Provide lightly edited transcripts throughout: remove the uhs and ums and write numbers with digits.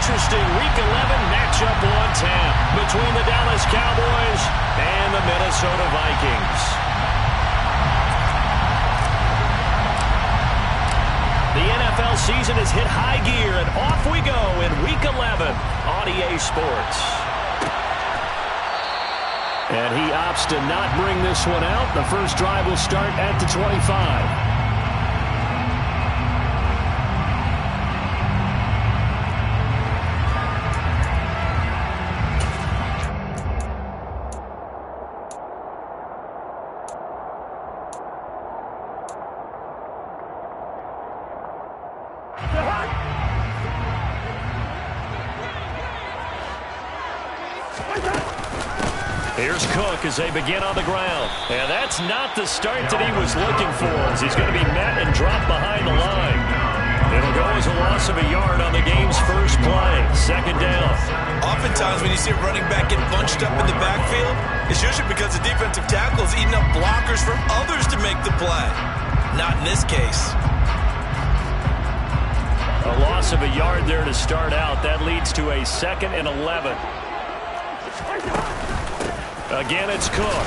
interesting Week 11 matchup on tap between the Dallas Cowboys and the Minnesota Vikings. The NFL season has hit high gear, and off we go in Week 11 on EA Sports. And he opts to not bring this one out. The first drive will start at the 25. Here's Cook as they begin on the ground. And that's not the start that he was looking for, as he's going to be met and dropped behind the line. It'll go as a loss of a yard on the game's first play. Second down. Oftentimes when you see a running back get bunched up in the backfield, it's usually because the defensive tackle is eating up blockers from others to make the play. Not in this case. A loss of a yard there to start out. That leads to a 2nd and 11. Again, it's Cook.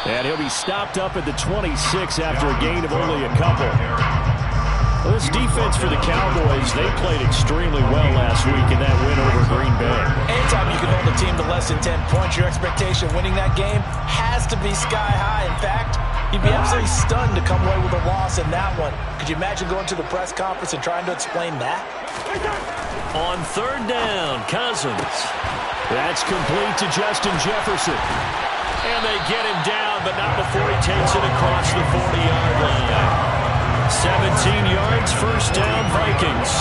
And he'll be stopped up at the 26 after a gain of only a couple. Well, this defense for the Cowboys, they played extremely well last week in that win over Green Bay. Anytime you can hold a team to less than 10 points, your expectation winning that game has to be sky high. In fact, you'd be absolutely stunned to come away with a loss in that one. Could you imagine going to the press conference and trying to explain that? On third down, Cousins. That's complete to Justin Jefferson. And they get him down, but not before he takes it across the 40-yard line. 17 yards, first down, Vikings.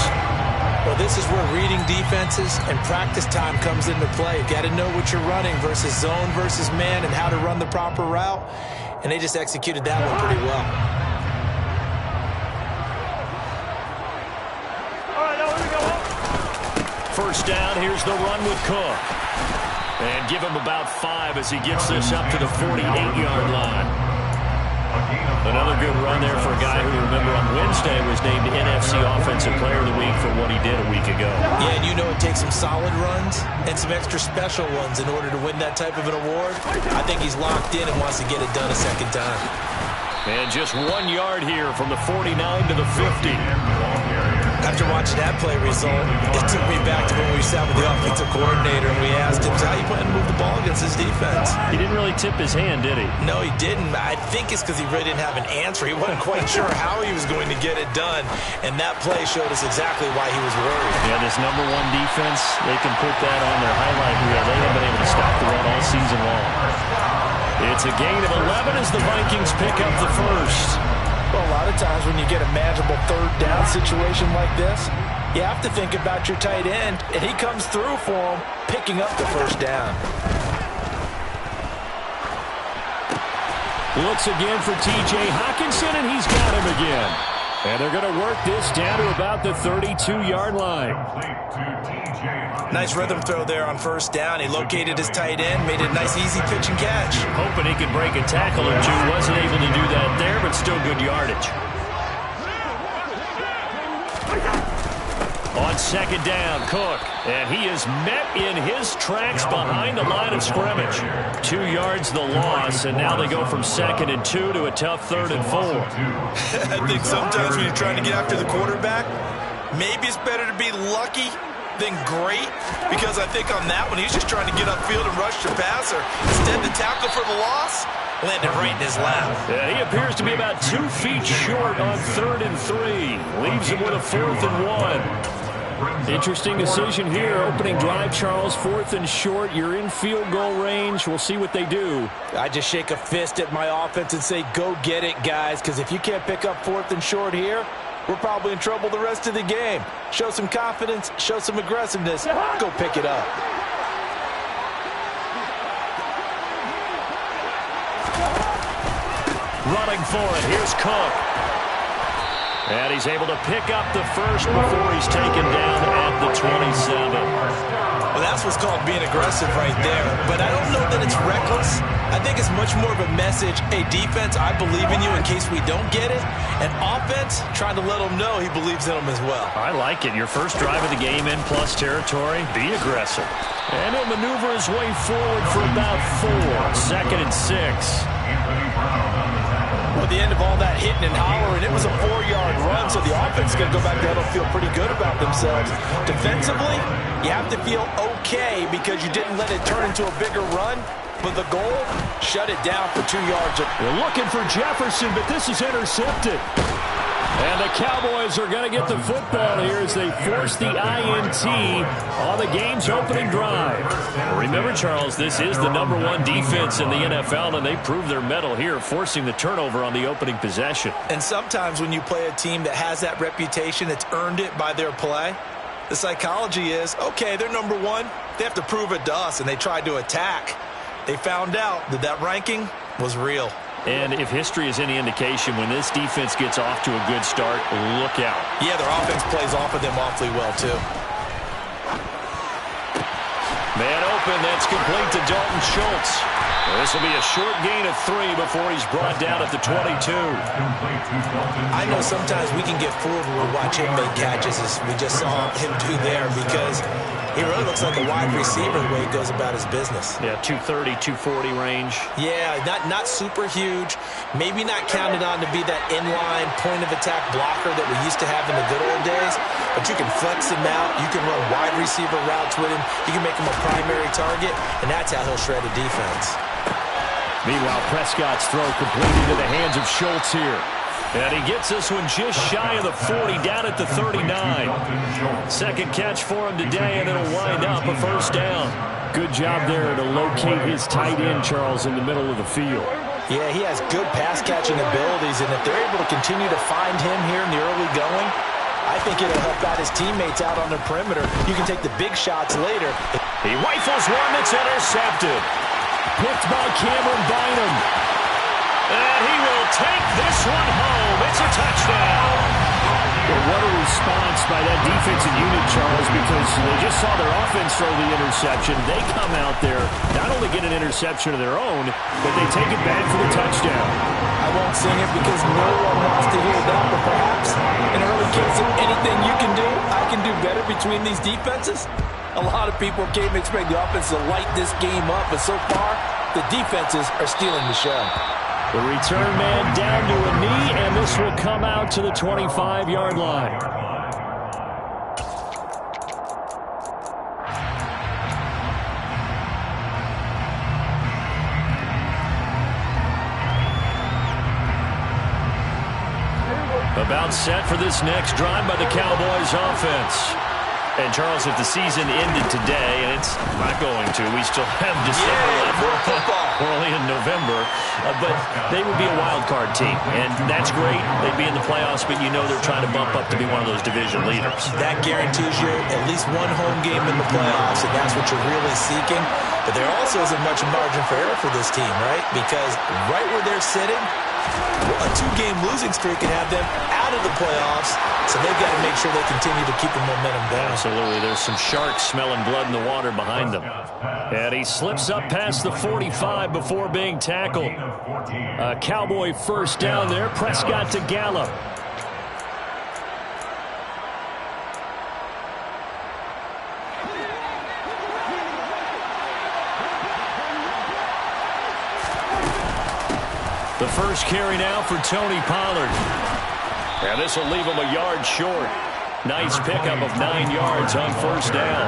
Well, this is where reading defenses and practice time comes into play. You've got to know what you're running versus zone versus man and how to run the proper route. And they just executed that one pretty well. First down, here's the run with Cook. And give him about 5 as he gets this up to the 48-yard line. Another good run there for a guy who, remember, on Wednesday was named NFC Offensive Player of the Week for what he did a week ago. Yeah, and you know it takes some solid runs and some extra special ones in order to win that type of an award. I think he's locked in and wants to get it done a second time. And just 1 yard here from the 49 to the 50. After watching that play result, it took me back to when we sat with the offensive coordinator and we asked him, how you plan to move the ball against this defense? He didn't really tip his hand, did he? No, he didn't. I think it's because he really didn't have an answer. He wasn't quite sure how he was going to get it done, and that play showed us exactly why he was worried. Yeah, this number 1 defense, they can put that on their highlight reel. They haven't been able to stop the run all season long. It's a gain of 11 as the Vikings pick up the first. Well, a lot of times when you get a manageable third down situation like this, you have to think about your tight end, and he comes through for him, picking up the first down. Looks again for T.J. Hockenson, and he's got him again. And they're going to work this down to about the 32-yard line. Nice rhythm throw there on first down. He located his tight end, made it a nice, easy pitch and catch. Hoping he could break a tackle or two. Wasn't able to do that there, but still good yardage. On second down, Cook. And he is met in his tracks behind the line of scrimmage. 2 yards the loss, and now they go from 2nd and 2 to a tough 3rd and 4. I think sometimes when you're trying to get after the quarterback, maybe it's better to be lucky than great, because I think on that one, he's just trying to get upfield and rush the passer. Instead, the tackle for the loss landed right in his lap. Yeah, he appears to be about 2 feet short on 3rd and 3. Leaves him with a 4th and 1. Interesting decision here. Opening drive, Charles. 4th and short. You're in field goal range. We'll see what they do. I just shake a fist at my offense and say, go get it, guys, because if you can't pick up 4th and short here, we're probably in trouble the rest of the game. Show some confidence, show some aggressiveness, go pick it up. Running for it, here's Cook. And he's able to pick up the first before he's taken down at the 27. Well, that's was called being aggressive right there, but I don't know that it's reckless. I think it's much more of a message, hey, defense, I believe in you in case we don't get it, and offense, trying to let him know he believes in them as well. I like it. Your first drive of the game in plus territory, be aggressive. And he'll maneuver his way forward for about 4. 2nd and 6. Well, at the end of all that hitting and hollering, it was a 4-yard run, so the offense is going to go back there and feel pretty good about themselves. Defensively, you have to feel okay because you didn't let it turn into a bigger run, but the goal, shut it down for 2 yards. They're looking for Jefferson, but this is intercepted. And the Cowboys are going to get the football here as they force the INT on the game's opening drive. Remember, Charles, this is the #1 defense in the NFL, and they prove their mettle here, forcing the turnover on the opening possession. And sometimes when you play a team that has that reputation, it's earned it by their play. The psychology is, okay, they're #1. They have to prove it to us, and they tried to attack. They found out that that ranking was real. And if history is any indication, when this defense gets off to a good start, look out. Yeah, their offense plays off of them awfully well, too. Man open, that's complete to Dalton Schultz. This will be a short gain of 3 before he's brought down at the 22. I know sometimes we can get fooled when we watch him make catches, as we just saw him do there, because he really looks like a wide receiver the way he goes about his business. Yeah, 230, 240 range. Yeah, not super huge. Maybe not counted on to be that inline point-of-attack blocker that we used to have in the good old days, but you can flex him out. You can run wide receiver routes with him. You can make him a primary target, and that's how he'll shred a defense. Meanwhile, Prescott's throw complete into the hands of Schultz here. And he gets this one just shy of the 40, down at the 39. Second catch for him today, and it'll wind up a first down. Good job there to locate his tight end, Charles, in the middle of the field. Yeah, he has good pass-catching abilities, and if they're able to continue to find him here in the early going, I think it'll help out his teammates out on the perimeter. You can take the big shots later. He rifles one that's intercepted. Picked by Cameron Bynum. And he will take this one home. It's a touchdown. Well, what a response by that defensive unit, Charles, because they just saw their offense throw the interception. They come out there, not only get an interception of their own, but they take it back for the touchdown. I won't sing it because no one wants to hear that, but perhaps in early case of anything you can do, I can do better between these defenses. A lot of people came expecting the offense to light this game up, but so far, the defenses are stealing the show. The return man down to a knee, and this will come out to the 25-yard line. About set for this next drive by the Cowboys offense. And, Charles, if the season ended today, and it's not going to, we still have December left. We're only in November. But they would be a wild card team, and that's great. They'd be in the playoffs, but you know they're trying to bump up to be one of those division leaders. That guarantees you at least one home game in the playoffs, and that's what you're really seeking. But there also isn't much margin for error for this team, right? Because right where they're sitting, a 2-game losing streak can have them out of the playoffs, so they've got to make sure they continue to keep the momentum down. Absolutely. There's some sharks smelling blood in the water behind them. And he slips up past the 45 before being tackled. A Cowboy first down there. Prescott to Gallup. The first carry now for Tony Pollard. And this will leave him a yard short. Nice pickup of 9 yards on first down.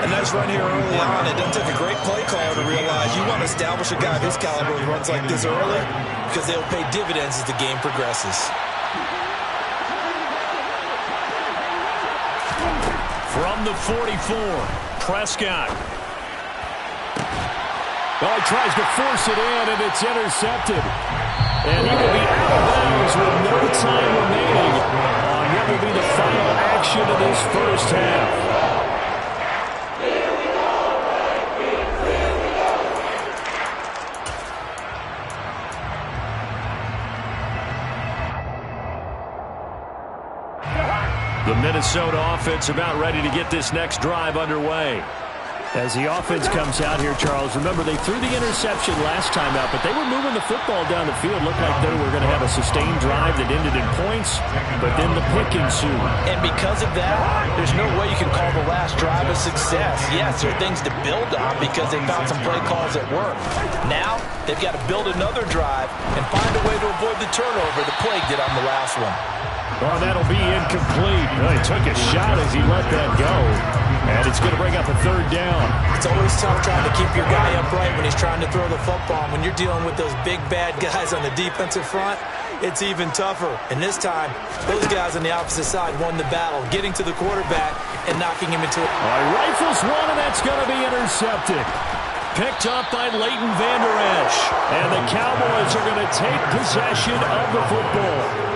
A nice run here early on. It doesn't take a great play caller to realize you want to establish a guy of his caliber who runs like this early because they'll pay dividends as the game progresses. From the 44, Prescott. Oh, he tries to force it in, and it's intercepted. And he will be out of bounds with no time remaining on what will be the final action of this first half. The Minnesota offense about ready to get this next drive underway. As the offense comes out here, Charles, remember they threw the interception last time out, but they were moving the football down the field. Looked like they were going to have a sustained drive that ended in points, but then the pick ensued. And because of that, there's no way you can call the last drive a success. Yes, there are things to build on because they found some play calls that work. Now, they've got to build another drive and find a way to avoid the turnover the Plague did on the last one. Well, that'll be incomplete. Well, he took a shot as he let that go. And it's going to bring up a third down. It's always tough trying to keep your guy upright when he's trying to throw the football. When you're dealing with those big, bad guys on the defensive front, it's even tougher. And this time, those guys on the opposite side won the battle, getting to the quarterback and knocking him into it. Rifles one, and that's going to be intercepted. Picked up by Leighton Vander Esch. And the Cowboys are going to take possession of the football.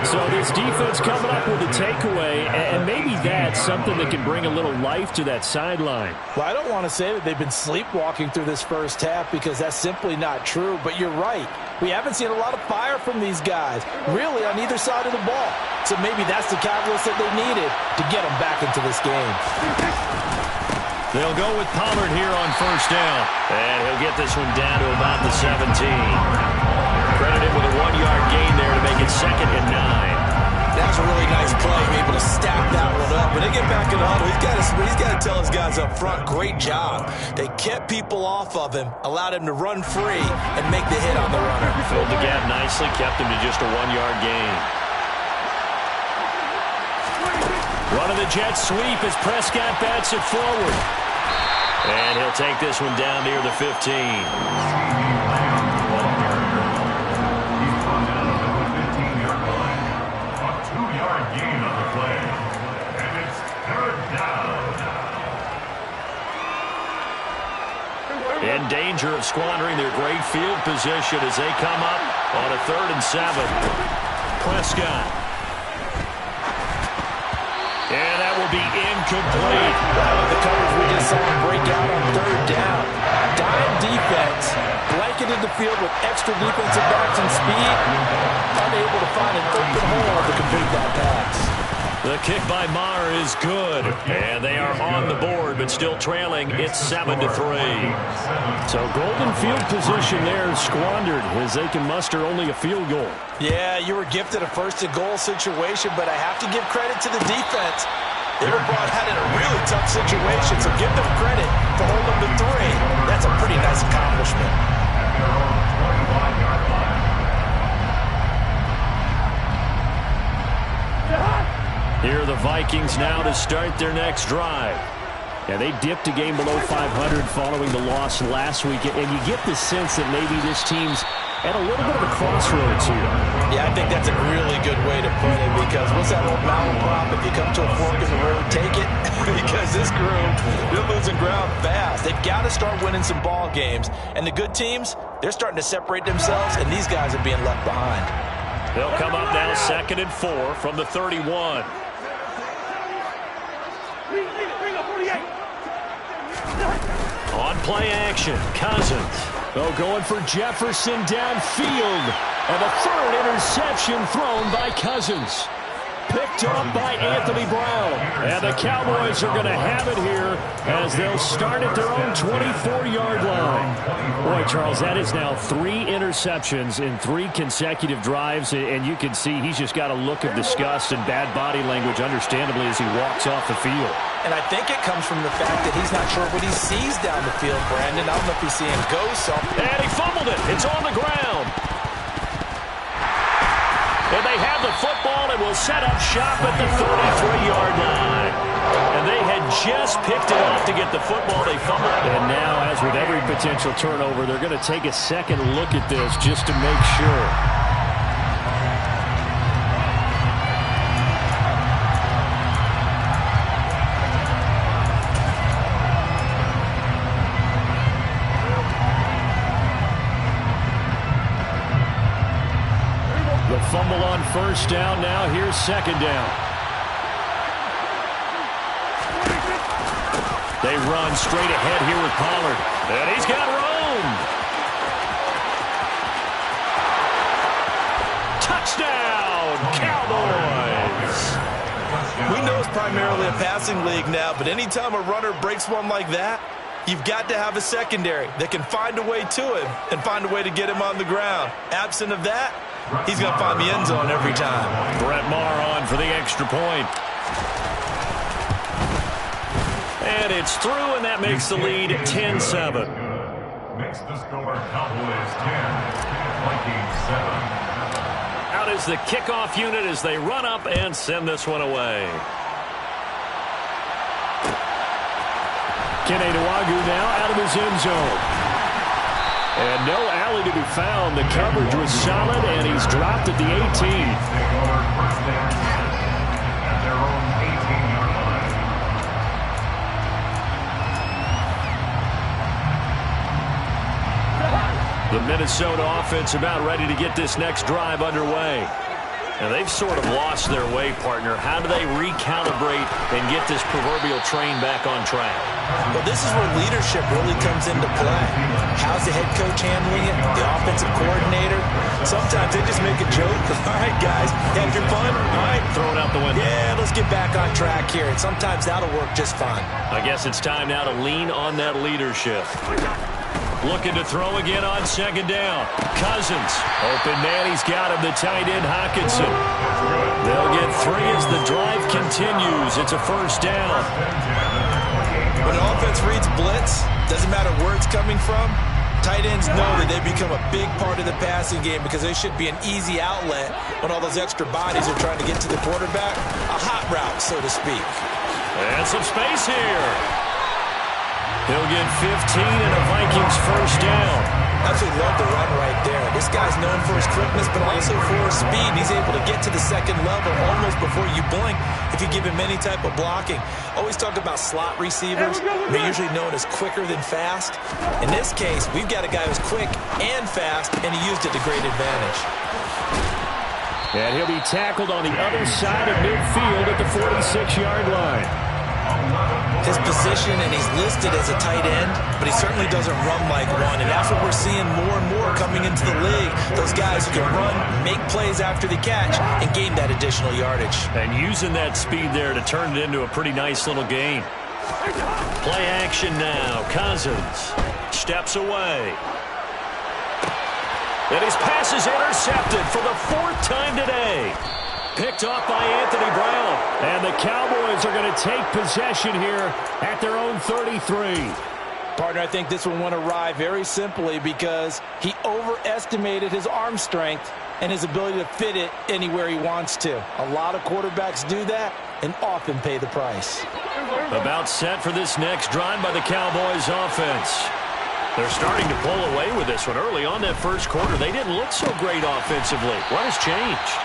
So this defense coming up with a takeaway, and maybe that's something that can bring a little life to that sideline. Well, I don't want to say that they've been sleepwalking through this first half because that's simply not true, but you're right. We haven't seen a lot of fire from these guys, really, on either side of the ball. So maybe that's the catalyst that they needed to get them back into this game. They'll go with Pollard here on first down. And he'll get this one down to about the 17. Credited with a 1-yard gain there to make it 2nd and 9. That was a really nice play, able to stack that one up. But they get back in the huddle. He's got to tell his guys up front, great job. They kept people off of him, allowed him to run free and make the hit on the runner. Filled the gap nicely, kept him to just a 1-yard gain. Running the jet sweep as Prescott bats it forward. And he'll take this one down near the 15. In danger of squandering their great field position as they come up on a 3rd and 7. Prescott. And that will be incomplete. The coverage we just saw him break out on 3rd down. Dime defense, blanketed the field with extra defensive backs and speed, unable to find an open hole to complete that pass. The kick by Maher is good, and they are on the board, but still trailing. It's 7-3. So golden field position there squandered as they can muster only a field goal. Yeah, you were gifted a 1st-and-goal situation, but I have to give credit to the defense. They were brought out in a really tough situation, so give them credit for holding them to 3. That's a pretty nice accomplishment. Here are the Vikings now to start their next drive. Yeah, they dipped a game below 500 following the loss last week, and you get the sense that maybe this team's at a little bit of a crossroads here. Yeah, I think that's a really good way to put it because what's that old mountain prop? If you come to a fork in the road, take it. Because this group, they're losing ground fast. They've got to start winning some ball games. And the good teams, they're starting to separate themselves, and these guys are being left behind. They'll come up now 2nd and 4 from the 31. On play action, Cousins. Oh, going for Jefferson downfield. And the 3rd interception thrown by Cousins. Picked up by Anthony Brown. And the Cowboys are going to have it here as they'll start at their own 24-yard line. Boy, Charles, that is now 3 interceptions in 3 consecutive drives. And you can see he's just got a look of disgust and bad body language, understandably, as he walks off the field. And I think it comes from the fact that he's not sure what he sees down the field, Brandon. I don't know if he's seeing ghosts. And he fumbled it. It's on the ground. And they have the football and will set up shop at the 33-yard line. And they had just picked it off to get the football. They fumbled it. And now, as with every potential turnover, they're going to take a second look at this just to make sure. Fumble on first down. Now here's 2nd down. They run straight ahead here with Pollard. And he's got room. Touchdown, Cowboys. We know it's primarily a passing league now, but anytime a runner breaks one like that, You've got to have a secondary that can find a way to him and find a way to get him on the ground. Absent of that, he's going to find the end zone every time. Brett Maher on for the extra point. And it's through, and that makes the lead 10-7. Makes the score Cowboys 10, Vikings 7. Out is the kickoff unit as they run up and send this one away. Kene Nwangwu now out of his end zone. And no alley to be found. The coverage was solid, and he's dropped at the 18. First down, at their own 18-yard line. The Minnesota offense about ready to get this next drive underway. Now, they've sort of lost their way, partner. How do they recalibrate and get this proverbial train back on track? Well, this is where leadership really comes into play. How's the head coach handling it? The offensive coordinator? Sometimes they just make a joke. All right, guys, had your fun? All right. Throw it out the window. Yeah, let's get back on track here. And sometimes that'll work just fine. I guess it's time now to lean on that leadership. Looking to throw again on second down. Cousins. Open man. He's got him. The tight end, Hockenson. They'll get 3 as the drive continues. It's a first down. When an offense reads blitz, doesn't matter where it's coming from, tight ends know that they become a big part of the passing game because they should be an easy outlet when all those extra bodies are trying to get to the quarterback. A hot route, so to speak. And some space here. He'll get 15 and a Vikings first down. Absolutely love the run right there. This guy's known for his quickness, but also for his speed. He's able to get to the second level almost before you blink if you give him any type of blocking. Always talk about slot receivers. They're usually known as quicker than fast. In this case, we've got a guy who's quick and fast, and he used it to great advantage. And he'll be tackled on the other side of midfield at the 46-yard line. His position, and he's listed as a tight end, but he certainly doesn't run like one, and that's what we're seeing more and more coming into the league. Those guys who can run, make plays after the catch, and gain that additional yardage. And using that speed there to turn it into a pretty nice little game. Play action now. Cousins steps away. And his pass is intercepted for the 4th time today. Picked off by Anthony Brown. And the Cowboys are going to take possession here at their own 33. Partner, I think this one went awry very simply because he overestimated his arm strength and his ability to fit it anywhere he wants to. A lot of quarterbacks do that and often pay the price. About set for this next drive by the Cowboys offense. They're starting to pull away with this one. Early on that first quarter, they didn't look so great offensively. What has changed?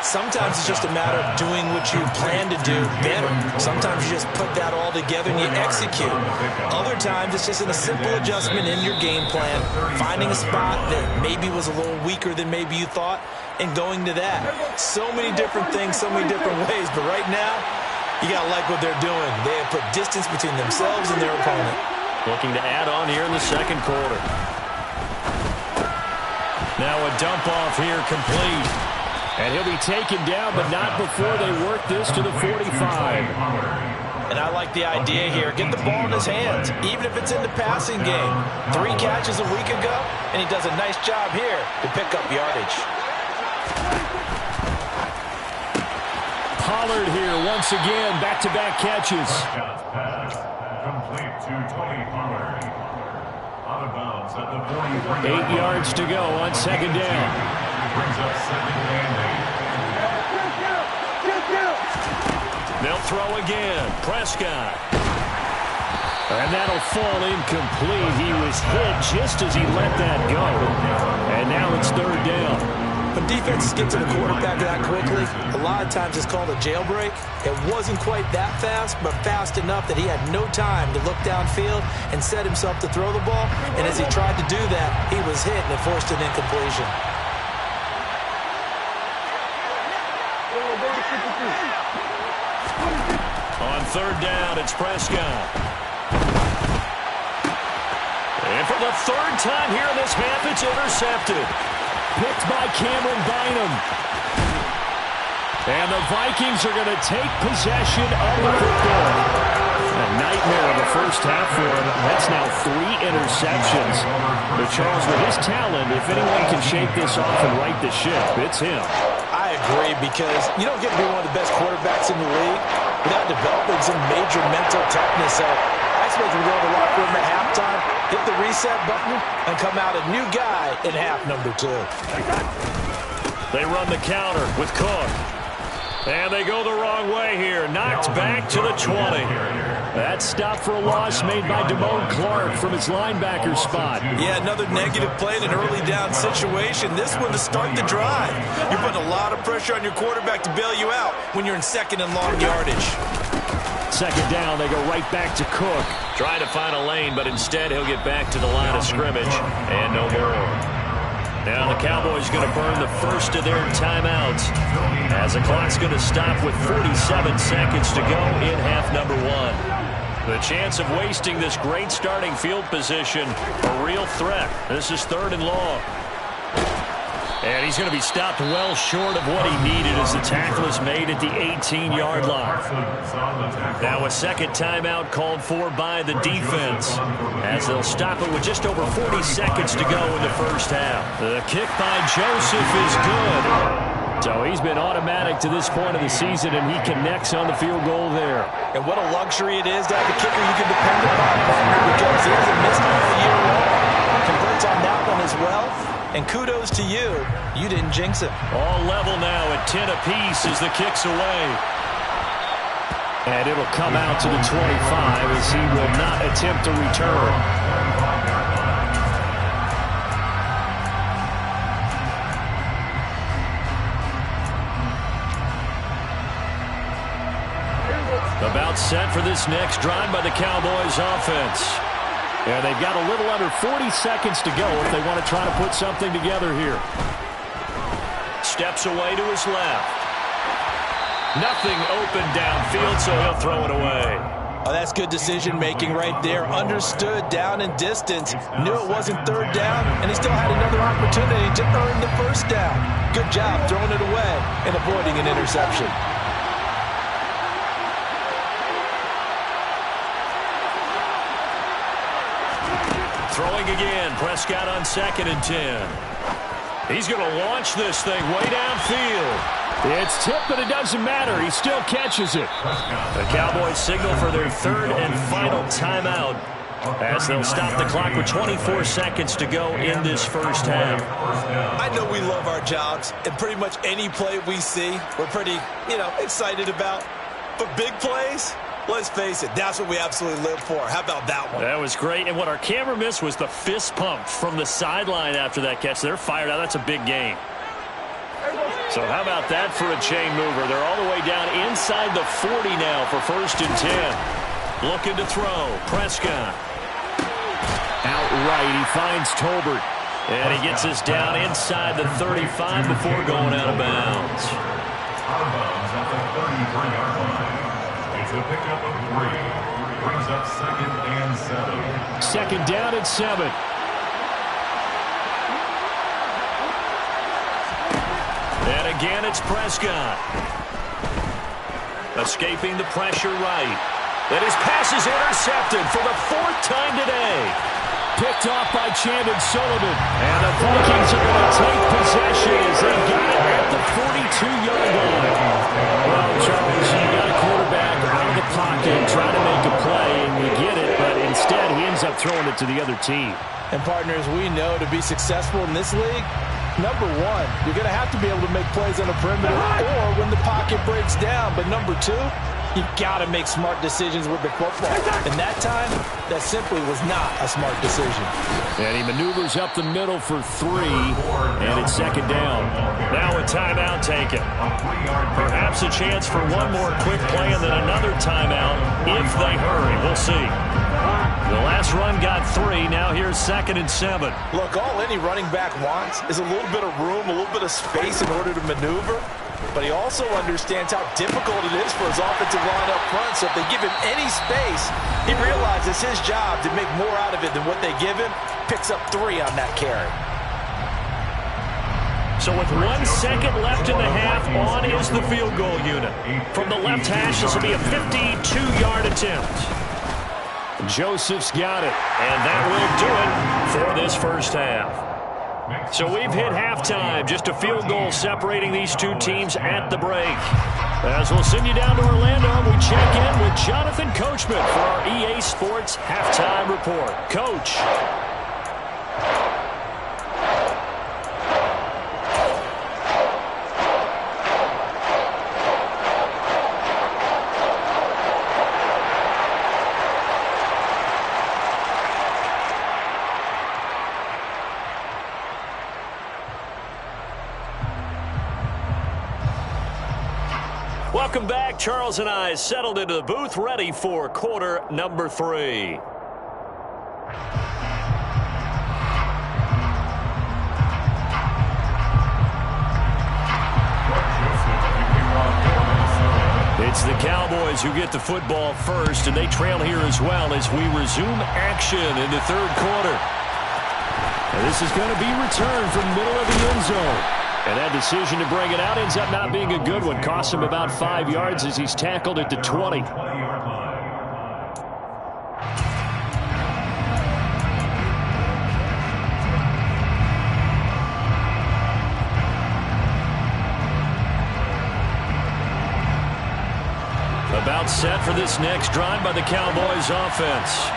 Sometimes it's just a matter of doing what you plan to do better. Sometimes you just put that all together and you execute. Other times it's just a simple adjustment in your game plan, finding a spot that maybe was a little weaker than maybe you thought, and going to that. So many different things, so many different ways, but right now, you got to like what they're doing. They have put distance between themselves and their opponent. Looking to add on here in the second quarter. Now a dump off here complete. And he'll be taken down, but not before they work this to the 45. And I like the idea here. Get the ball in his hands, even if it's in the passing game. 3 catches a week ago, and he does a nice job here to pick up yardage. Pollard here once again, back-to-back catches. Complete to Tony Pollard. Out of bounds at the 43. 8 yards to go on second down. Brings up second and 8. They'll throw again. Prescott. And that'll fall incomplete. He was hit just as he let that go. And now it's third down. When defenses get to the quarterback that quickly, a lot of times it's called a jailbreak. It wasn't quite that fast, but fast enough that he had no time to look downfield and set himself to throw the ball. And as he tried to do that, he was hit and it forced an incompletion. On third down, it's Prescott. And for the 3rd time here in this half, it's intercepted. Picked by Cameron Bynum. And the Vikings are going to take possession of the football. a nightmare of a first half for him. That's now 3 interceptions. But Charles, with his talent, if anyone can shake this off and right the ship, it's him. I agree, because you don't get to be one of the best quarterbacks in the league without developing some major mental toughness. So I expect him to go to the locker room at halftime, hit the reset button, and come out a new guy in half number 2. They run the counter with Cook. And they go the wrong way here. Knocked back to the 20. That stop for a loss made by Damone Clark from his linebacker spot. Yeah, another negative play in an early down situation. This one to start the drive. You're putting a lot of pressure on your quarterback to bail you out when you're in second and long yardage. Second down, they go right back to Cook. Trying to find a lane, but instead he'll get back to the line of scrimmage. And no more. Now the Cowboys going to burn the first of their timeouts as the clock's going to stop with 47 seconds to go in half number 1. The chance of wasting this great starting field position, a real threat. This is 3rd and long. And he's going to be stopped well short of what he needed as the tackle is made at the 18-yard line. Now a second timeout called for by the defense as they'll stop it with just over 40 seconds to go in the first half. The kick by Joseph is good. So he's been automatic to this point of the season, and he connects on the field goal there. And what a luxury it is to have a kicker you can depend upon, partner, because he hasn't missed all year long. Converts on that one as well. And kudos to you. You didn't jinx it. All level now at 10 apiece as the kick's away. And it'll come out to the 25 as he will not attempt to return. About set for this next drive by the Cowboys offense. And they've got a little under 40 seconds to go if they want to try to put something together here. Steps away to his left. Nothing open downfield, so he'll throw it away. Oh, that's good decision-making right there. Understood down and distance. Knew it wasn't 3rd down, and he still had another opportunity to earn the 1st down. Good job throwing it away and avoiding an interception. Throwing again, Prescott on 2nd and 10. He's going to launch this thing way downfield. It's tipped, but it doesn't matter. He still catches it. The Cowboys signal for their 3rd and final timeout as they'll stop the clock with 24 seconds to go in this first half. I know we love our jobs, and pretty much any play we see, we're pretty, excited about. But big plays, let's face it, that's what we absolutely live for. How about that one? That was great. And what our camera missed was the fist pump from the sideline after that catch. They're fired out. That's a big game. So how about that for a chain mover? They're all the way down inside the 40 now for 1st and 10. Looking to throw. Prescott. Outright, he finds Tolbert. And he gets us down inside the 35 before going out of bounds. Out of bounds at the 33-yard line. It's a pickup of 3. Brings up 2nd and 7. Second down and 7. And again, it's Prescott. Escaping the pressure right. And his pass is intercepted for the 4th time today. Picked off by Chandon Sullivan. And the Vikings are going to take possession as they got it at the 42-yard line. Well, Charles, you got a quarterback out of the pocket trying to make a play, and you get it, but instead he ends up throwing it to the other team. And partners, we know to be successful in this league, number 1, you're going to have to be able to make plays on the perimeter or when the pocket breaks down. But number 2, you've got to make smart decisions with the football. And that time, that simply was not a smart decision. And he maneuvers up the middle for 3, and it's 2nd down. Now a timeout taken. Perhaps a chance for one more quick play and then another timeout if they hurry. We'll see. The last run got 3. Now here's 2nd and 7. Look, all any running back wants is a little bit of room, a little bit of space in order to maneuver. But he also understands how difficult it is for his offensive line up front. So if they give him any space, he realizes his job to make more out of it than what they give him. Picks up 3 on that carry. So with 1 second left in the half, on is the field goal unit. From the left hash, this will be a 52-yard attempt. Joseph's got it, and that will do it for this first half. So we've hit halftime, just a field goal separating these two teams at the break. As we'll send you down to Orlando, we check in with Jonathan Coachman for our EA Sports Halftime Report. Coach. Welcome back. Charles and I settled into the booth, ready for quarter number 3. It's the Cowboys who get the football first, and they trail here as well as we resume action in the third quarter. And this is going to be returned from middle of the end zone. And that decision to bring it out ends up not being a good one. Costs him about 5 yards as he's tackled at the 20. About set for this next drive by the Cowboys offense.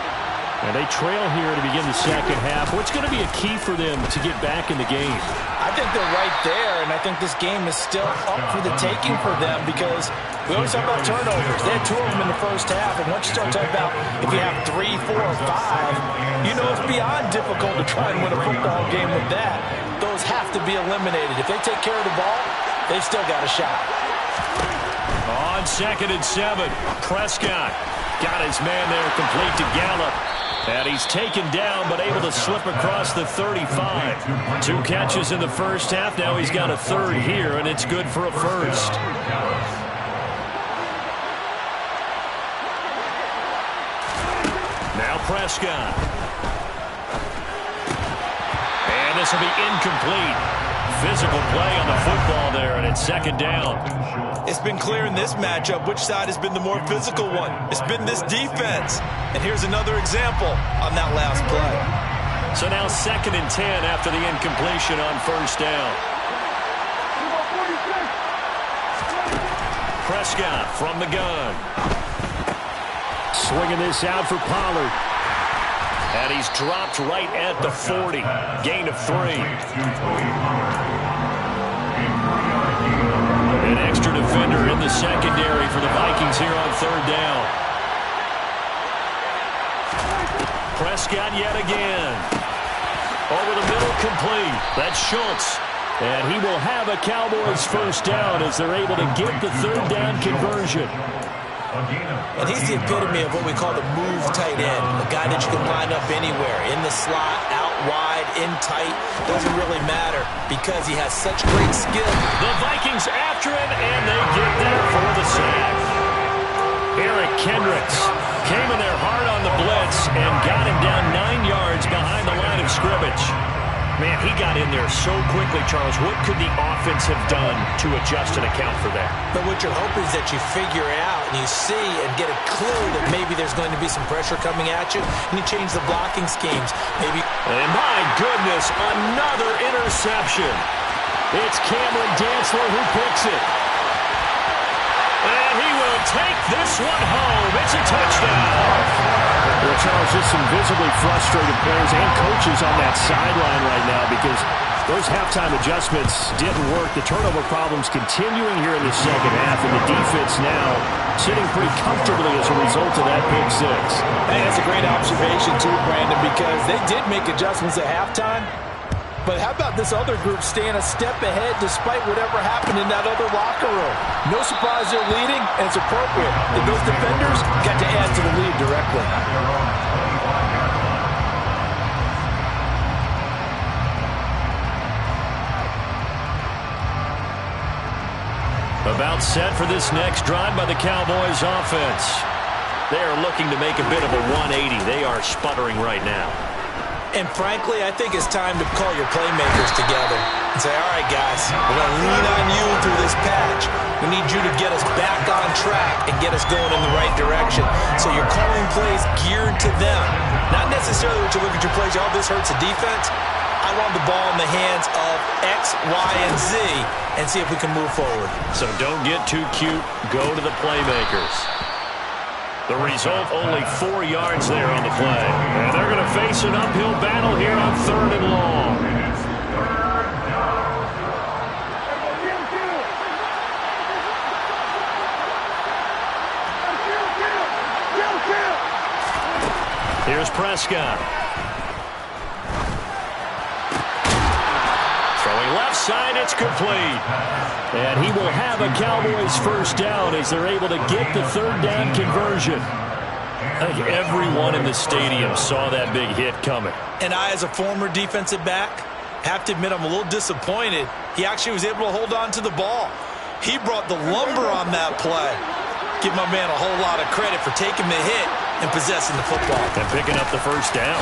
And they trail here to begin the second half. What's going to be a key for them to get back in the game? I think they're right there, and I think this game is still up for the taking for them because we always talk about turnovers. They had 2 of them in the first half, and once you start talking about if you have 3, 4, or 5, you know it's beyond difficult to try and win a football game with that. Those have to be eliminated. If they take care of the ball, they've still got a shot. On 2nd and 7, Prescott got his man there complete to Gallup. And he's taken down, but able to slip across the 35. 2 catches in the first half. Now he's got a 3rd here, and it's good for a first. Now Prescott. And this will be incomplete. Physical play on the football there, and it's 2nd down. It's been clear in this matchup which side has been the more physical one. It's been this defense. And here's another example on that last play. So now 2nd and 10 after the incompletion on 1st down. Prescott from the gun. Swinging this out for Pollard. And he's dropped right at the 40. Gain of 3. An extra defender in the secondary for the Vikings here on 3rd down. Prescott yet again. Over the middle, complete. That's Schultz. And he will have a Cowboys first down as they're able to get the 3rd down conversion. And he's the epitome of what we call the move tight end. A guy that you can line up anywhere. In the slot, out wide, in tight. Doesn't really matter because he has such great skill. The Vikings after him, and they get there for the sack. Eric Kendricks came in there hard on the blitz and got him down 9 yards behind the line of scrimmage. Man, he got in there so quickly, Charles. What could the offense have done to adjust and account for that? But what you're hoping is that you figure it out and you see and get a clue that maybe there's going to be some pressure coming at you, and you change the blocking schemes. Maybe. And my goodness, another interception. It's Cameron Dantzler who picks it. And he will take this one home. It's a touchdown. Well, Charles, just some visibly frustrated players and coaches on that sideline right now because those halftime adjustments didn't work. The turnover problems continuing here in the second half, and the defense now sitting pretty comfortably as a result of that pick 6. Hey, that's a great observation too, Brandon, because they did make adjustments at halftime. But how about this other group staying a step ahead despite whatever happened in that other locker room? No surprise they're leading, and it's appropriate that those defenders got to add to the lead directly. About set for this next drive by the Cowboys offense. They are looking to make a bit of a 180. They are sputtering right now. And frankly, I think it's time to call your playmakers together and say, all right, guys, we're going to lean on you through this patch. We need you to get us back on track and get us going in the right direction. So you're calling plays geared to them. Not necessarily what you look at your plays, oh, this hurts the defense. I want the ball in the hands of X, Y, and Z and see if we can move forward. So don't get too cute. Go to the playmakers. The result, only 4 yards there on the play. And they're going to face an uphill battle here on 3rd and long. Here's Prescott. Throwing left side, it's complete. And he will have a Cowboys first down as they're able to get the 3rd down conversion. I think everyone in the stadium saw that big hit coming. And I, as a former defensive back, have to admit I'm a little disappointed. He actually was able to hold on to the ball. He brought the lumber on that play. Give my man a whole lot of credit for taking the hit and possessing the football. And picking up the first down.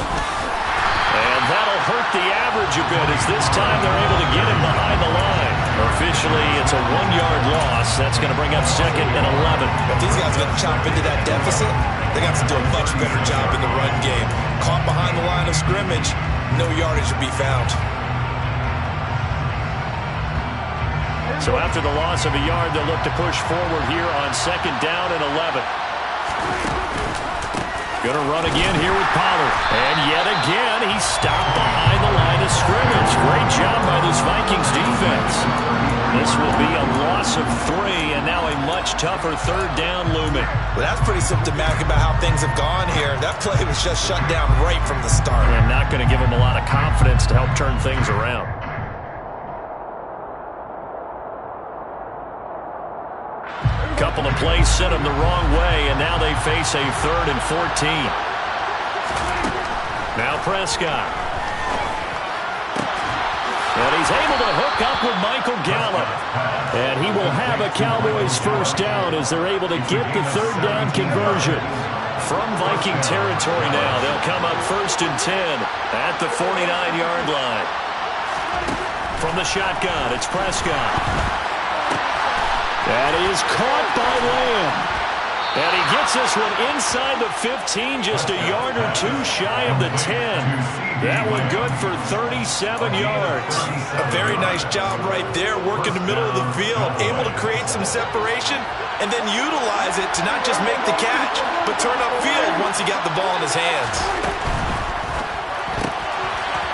And that'll hurt the average a bit as this time they're able to get him behind the line. Officially, it's a 1-yard loss. That's going to bring up 2nd and 11. If these guys are going to chop into that deficit, they got to do a much better job in the run game. Caught behind the line of scrimmage, no yardage will be found. So after the loss of a yard, they'll look to push forward here on 2nd down and 11. Going to run again here with Pollard. And yet again, he's stopped behind the line of scrimmage. Great job by this Vikings defense. This will be a loss of 3, and now a much tougher 3rd down looming. Well, that's pretty symptomatic about how things have gone here. That play was just shut down right from the start. And not going to give him a lot of confidence to help turn things around. Couple of plays sent them the wrong way, and now they face a 3rd and 14. Now Prescott. And he's able to hook up with Michael Gallup. And he will have a Cowboys first down as they're able to get the 3rd down conversion. From Viking territory now, they'll come up 1st and 10 at the 49-yard line. From the shotgun, it's Prescott. That is caught by Lamb. And he gets this one inside the 15, just a yard or 2 shy of the 10. That one good for 37 yards. A very nice job right there, working the middle of the field, able to create some separation and then utilize it to not just make the catch, but turn upfield once he got the ball in his hands.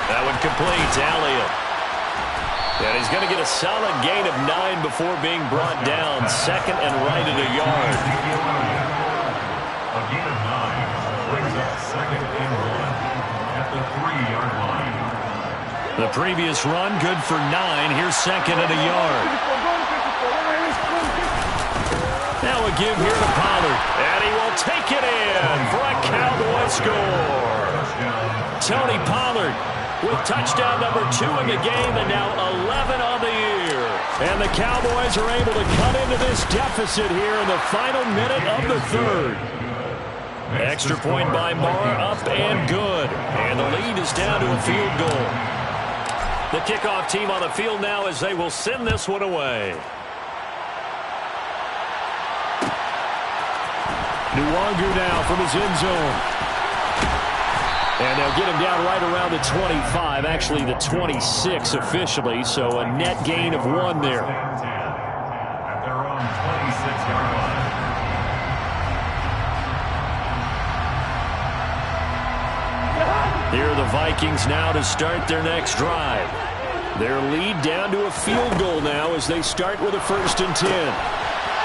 That one complete to Elliott. And he's going to get a solid gain of 9 before being brought down. 2nd and right at a yard. A gain of 9 brings up 2nd and 1 at the 3-yard line. The previous run, good for 9. Here's 2nd and a yard. Now a give here to Pollard. And he will take it in for a Cowboy score. Tony Pollard with touchdown number 2 in the game, and now 11 on the year. And the Cowboys are able to cut into this deficit here in the final minute of the 3rd. Extra point by Marr, up and good. And the lead is down to a field goal. The kickoff team on the field now as they will send this one away. Nwangu now from his end zone. And they'll get him down right around the 25, actually the 26 officially, so a net gain of 1 there. At their own 26-yard line. Here are the Vikings now to start their next drive. Their lead down to a field goal now as they start with a 1st and 10.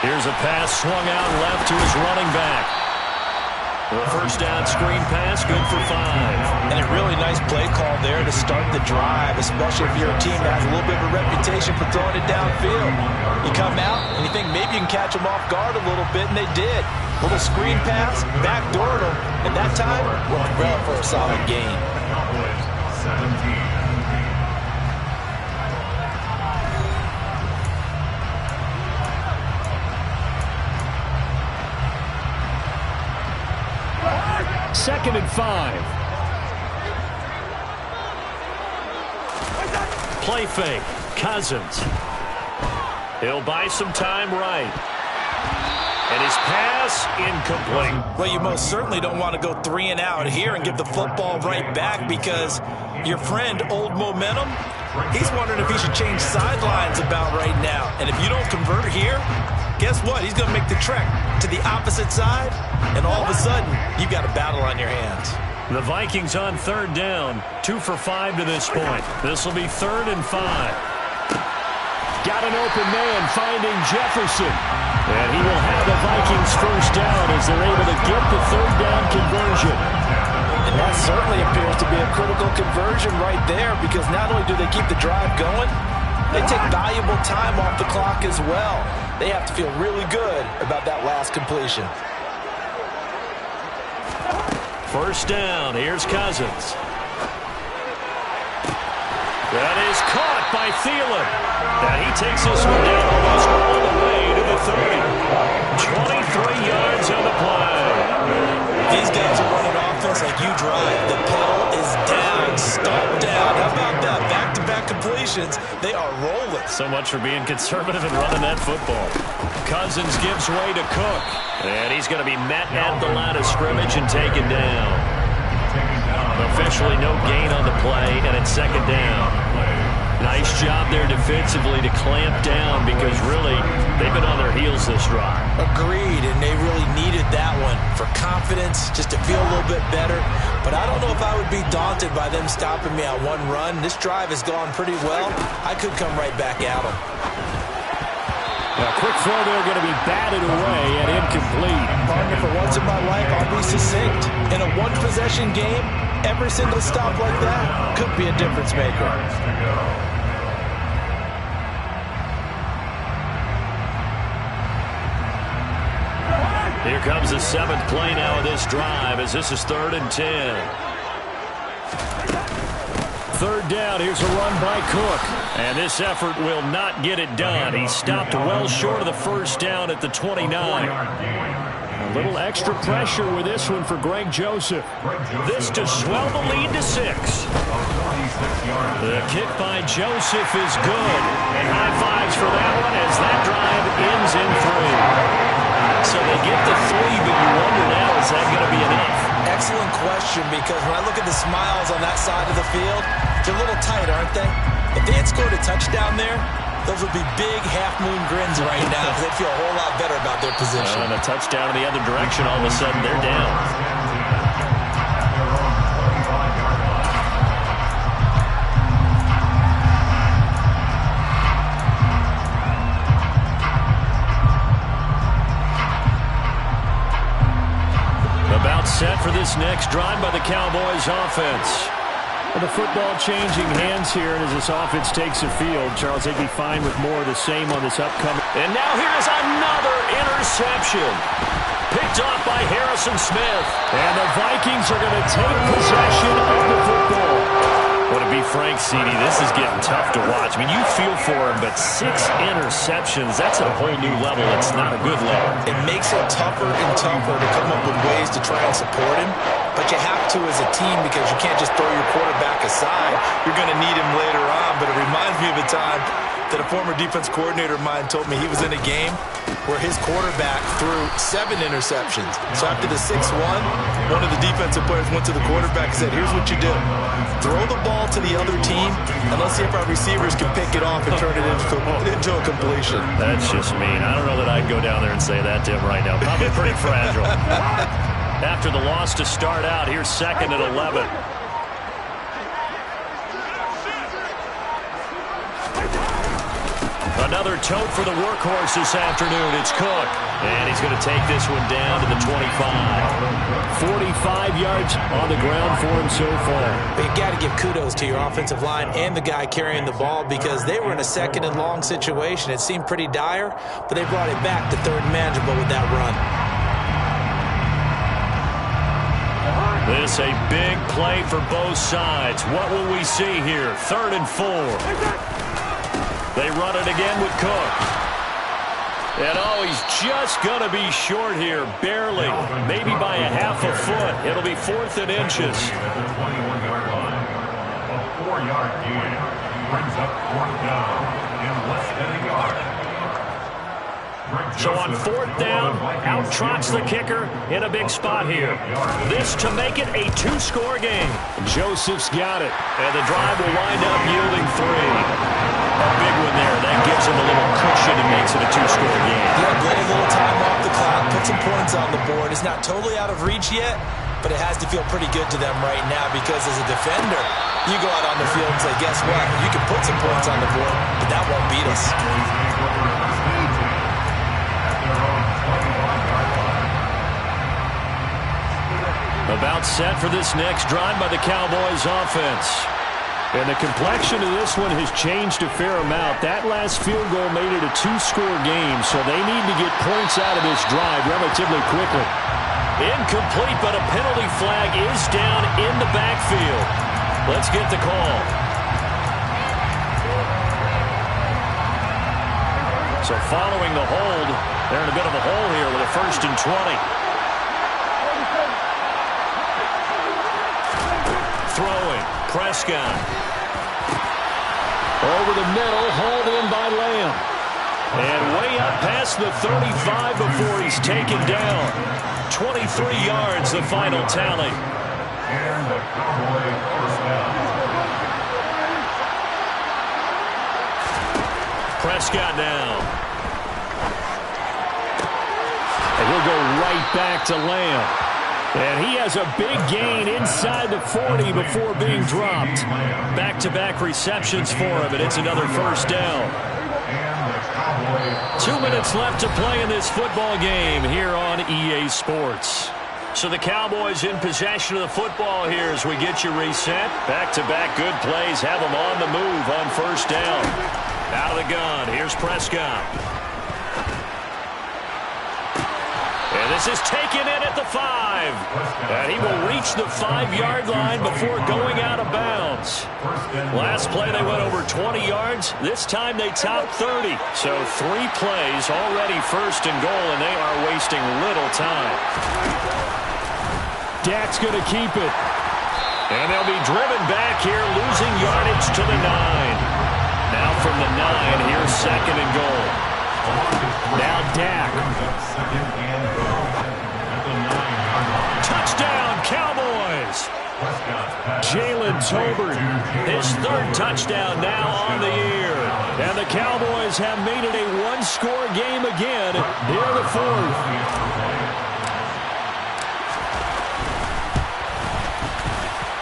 Here's a pass swung out left to his running back. The 1st down screen pass, good for 5. And a really nice play call there to start the drive, especially if you're a team that has a little bit of a reputation for throwing it downfield. You come out and you think maybe you can catch them off guard a little bit, and they did. Little screen pass, backdoored them, and that time worked well for a solid gain. 17. Second and 5. Play fake. Cousins. He'll buy some time right. And his pass incomplete. Well, you most certainly don't want to go 3 and out here and give the football right back because your friend, Old Momentum, he's wondering if he should change sidelines about right now. And if you don't convert here, guess what? He's going to make the trek to the opposite side, and all of a sudden, you've got a battle on your hands. The Vikings on 3rd down, 2 for 5 to this point. This will be 3rd and 5. Got an open man finding Jefferson. And he will have the Vikings first down as they're able to get the 3rd down conversion. And that certainly appears to be a critical conversion right there because not only do they keep the drive going, they take valuable time off the clock as well. They have to feel really good about that last completion. First down, here's Cousins. That is caught by Thielen. And he takes this one down almost all the way to the 30. 23 yards on the play. These guys are running offense like you drive. The pedal is down, stop down. How about that? Back-to-back completions. They are rolling. So much for being conservative and running that football. Cousins gives way to Cook. And he's going to be met at the line of scrimmage and taken down. Officially no gain on the play, and it's 2nd down. Nice job there defensively to clamp down because really they've been on their heels this drive. Agreed, and they really needed that one for confidence, just to feel a little bit better. But I don't know if I would be daunted by them stopping me on one run. This drive has gone pretty well. I could come right back at them. A quick throw there going to be batted away and incomplete. Partner, for once in my life, I'll be succinct. In a one-possession game, every single stop like that could be a difference maker. Here comes the 7th play now of this drive as this is 3rd and 10. 3rd down, here's a run by Cook. And this effort will not get it done. He stopped well short of the first down at the 29. A little extra pressure with this one for Greg Joseph. This to swell the lead to 6. The kick by Joseph is good. And high fives for that one as that drive ends in 3. So they get the 3, but you wonder now, is that going to be enough? Excellent question, because when I look at the smiles on that side of the field, they're a little tight, aren't they? If they had scored a touchdown there, those would be big half-moon grins right now because they feel a whole lot better about their position. And a touchdown in the other direction, all of a sudden they're down. About set for this next drive by the Cowboys offense. The football changing hands here, and as this offense takes the field, Charles, they'd be fine with more of the same on this upcoming. And now here's another interception. Picked off by Harrison Smith. And the Vikings are going to take possession of the football. Well, to be frank, CD, this is getting tough to watch. I mean, you feel for him, but 6 interceptions, that's at a whole new level. It's not a good level. It makes it tougher and tougher to come up with ways to try and support him. But you have to as a team because you can't just throw your quarterback aside. You're going to need him later on. But it reminds me of a time that a former defense coordinator of mine told me he was in a game where his quarterback threw 7 interceptions. So after the 6-1, one of the defensive players went to the quarterback and said, here's what you do. Throw the ball to the other team, and let's see if our receivers can pick it off and turn it into a completion. That's just mean. I don't know that I'd go down there and say that to him right now. Probably pretty fragile. After the loss to start out, here's 2nd and 11. Another tote for the workhorse this afternoon. It's Cook. And he's going to take this one down to the 25. 45 yards on the ground for him so far. But you got to give kudos to your offensive line and the guy carrying the ball because they were in a 2nd and long situation. It seemed pretty dire, but they brought it back to 3rd and manageable with that run. This a big play for both sides. What will we see here? 3rd and 4. They run it again with Cook. And he's just going to be short here, barely, maybe by a half a foot. It'll be 4th and inches. The 21-yard line. A 4-yard gain brings up 4th down and less than a yard. So on 4th down, out trots the kicker in a big spot here. This to make it a 2-score game. Joseph's got it, and the drive will wind up yielding 3. A big one there. That gives him a little cushion and makes it a 2-score game. Yeah, get a little time off the clock, put some points on the board. It's not totally out of reach yet, but it has to feel pretty good to them right now because as a defender, you go out on the field and say, guess what? You can put some points on the board, but that won't beat us. About set for this next drive by the Cowboys offense. And the complexion of this one has changed a fair amount. That last field goal made it a 2-score game, so they need to get points out of this drive relatively quickly. Incomplete, but a penalty flag is down in the backfield. Let's get the call. So following the hold, they're in a bit of a hole here with a 1st and 20. Throwing, Prescott. Over the middle, hauled in by Lamb. And way up past the 35 before he's taken down. 23 yards, the final tally. And the Cowboy first down. Prescott now. And he'll go right back to Lamb. And he has a big gain inside the 40 before being dropped. Back-to-back receptions for him, and it's another 1st down. 2 minutes left to play in this football game here on EA Sports. So the Cowboys in possession of the football here as we get you reset. Back-to-back good plays have them on the move on 1st down. Out of the gun, here's Prescott. And this is taken in at the 5. And he will reach the 5-yard line before going out of bounds. Last play they went over 20 yards. This time they topped 30. So 3 plays already 1st and goal, and they are wasting little time. Dak's going to keep it. And they'll be driven back here, losing yardage to the 9. Now from the 9, here's 2nd and goal. Now Dak. Touchdown, Cowboys. Jalen Tolbert, his 3rd touchdown now on the year. And the Cowboys have made it a 1-score game again near the 4th.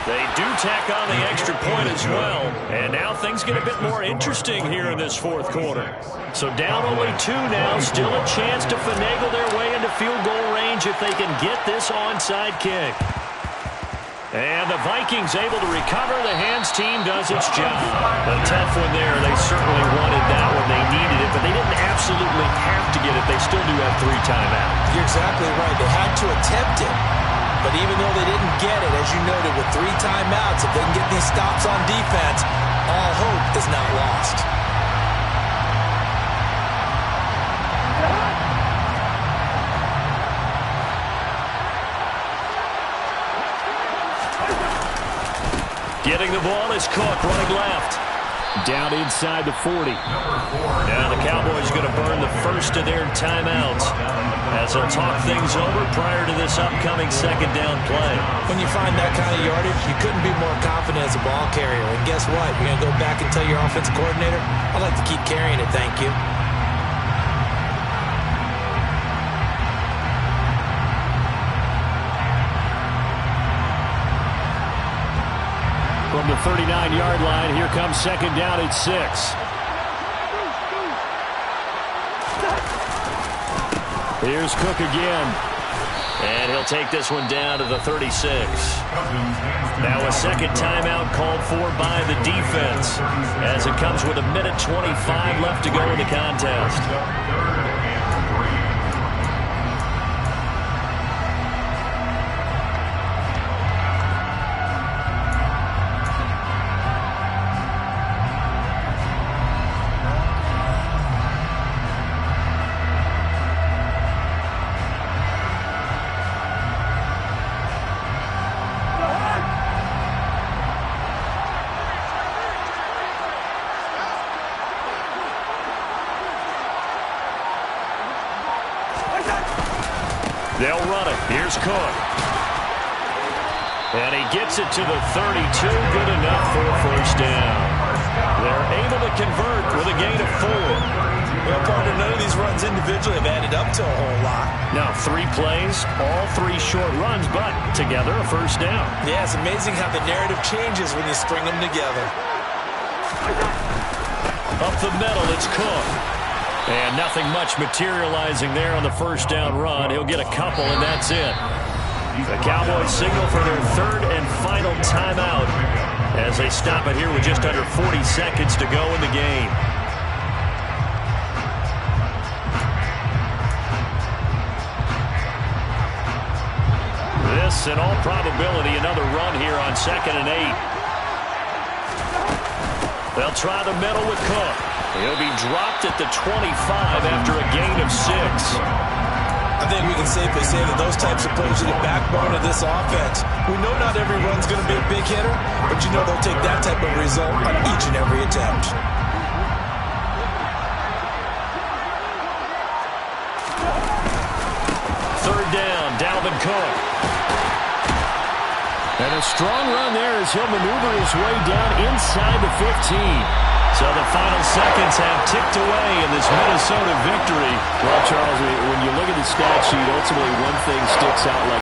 They do tack on the extra point as well. And now things get a bit more interesting here in this 4th quarter. So down only 2 now. Still a chance to finagle their way into field goal range if they can get this onside kick. And the Vikings able to recover. The hands team does its job. A tough one there. They certainly wanted that one. They needed it, but they didn't absolutely have to get it. They still do have 3 timeouts. You're exactly right. They had to attempt it. But even though they didn't get it, as you noted, with 3 timeouts, if they can get these stops on defense, all hope is not lost. Getting the ball is Cook running left. Down inside the 40. Now the Cowboys going to burn the 1st of their timeouts as they'll talk things over prior to this upcoming 2nd down play. When you find that kind of yardage, you couldn't be more confident as a ball carrier. And guess what? You're going to go back and tell your offensive coordinator, I'd like to keep carrying it, thank you. From the 39-yard line, here comes 2nd down at 6. Here's Cook again. And he'll take this one down to the 36. Now a 2nd timeout called for by the defense as it comes with 1:25 left to go in the contest. They'll run it. Here's Cook. And he gets it to the 32. Good enough for a first down. They're able to convert with a gain of 4. Well, partner, none of these runs individually have added up to a whole lot. Now, 3 plays, all 3 short runs, but together a first down. Yeah, it's amazing how the narrative changes when you string them together. Up the middle, it's Cook. And nothing much materializing there on the first down run. He'll get a couple, and that's it. The Cowboys signal for their 3rd and final timeout as they stop it here with just under 40 seconds to go in the game. This, in all probability, another run here on 2nd and 8. They'll try the middle with Cook. He'll be dropped at the 25 after a gain of 6. I think we can safely say that those types of plays are the backbone of this offense. We know not every run's going to be a big hitter, but you know they'll take that type of result on each and every attempt. Third down, Dalvin Cook. And a strong run there as he'll maneuver his way down inside the 15. So the final seconds have ticked away in this Minnesota victory. Well, Charles, when you look at the stat sheet, ultimately one thing sticks out like